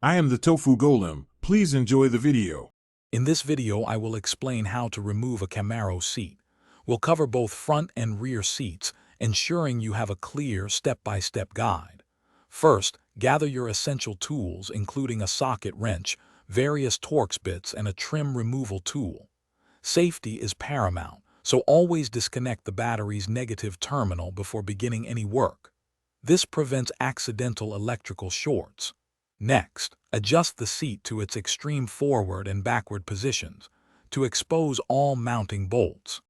I am the Tofu Golem. Please enjoy the video. In this video, I will explain how to remove a Camaro seat. We'll cover both front and rear seats, ensuring you have a clear step-by-step guide. First, gather your essential tools, including a socket wrench, various Torx bits, and a trim removal tool. Safety is paramount, so always disconnect the battery's negative terminal before beginning any work. This prevents accidental electrical shorts. Next, adjust the seat to its extreme forward and backward positions to expose all mounting bolts.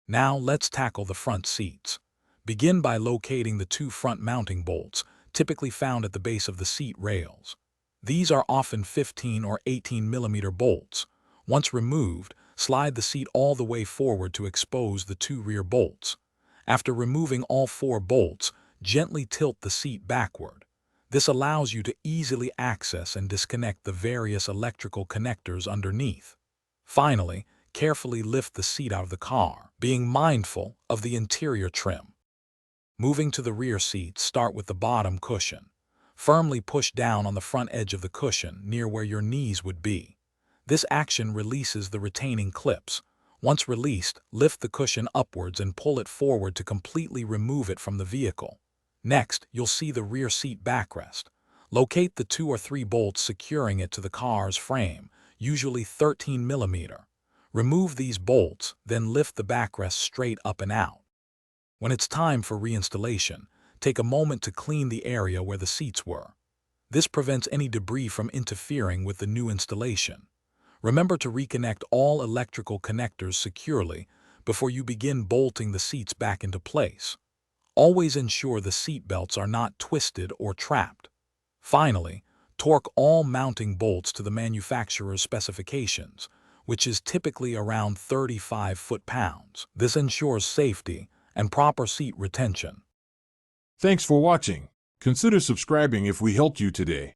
Now let's tackle the front seats. Begin by locating the two front mounting bolts, typically found at the base of the seat rails. These are often 15 or 18 millimeter bolts. Once removed, slide the seat all the way forward to expose the two rear bolts. After removing all four bolts, gently tilt the seat backward. This allows you to easily access and disconnect the various electrical connectors underneath. Finally, carefully lift the seat out of the car, being mindful of the interior trim. Moving to the rear seat, start with the bottom cushion. Firmly push down on the front edge of the cushion, near where your knees would be. This action releases the retaining clips. Once released, lift the cushion upwards and pull it forward to completely remove it from the vehicle. Next, you'll see the rear seat backrest. Locate the 2 or 3 bolts securing it to the car's frame, usually 13 millimeter. Remove these bolts, then lift the backrest straight up and out. When it's time for reinstallation, take a moment to clean the area where the seats were. This prevents any debris from interfering with the new installation. Remember to reconnect all electrical connectors securely before you begin bolting the seats back into place. Always ensure the seat belts are not twisted or trapped. Finally, torque all mounting bolts to the manufacturer's specifications, which is typically around 35 foot-pounds. This ensures safety and proper seat retention. Thanks for watching. Consider subscribing if we helped you today.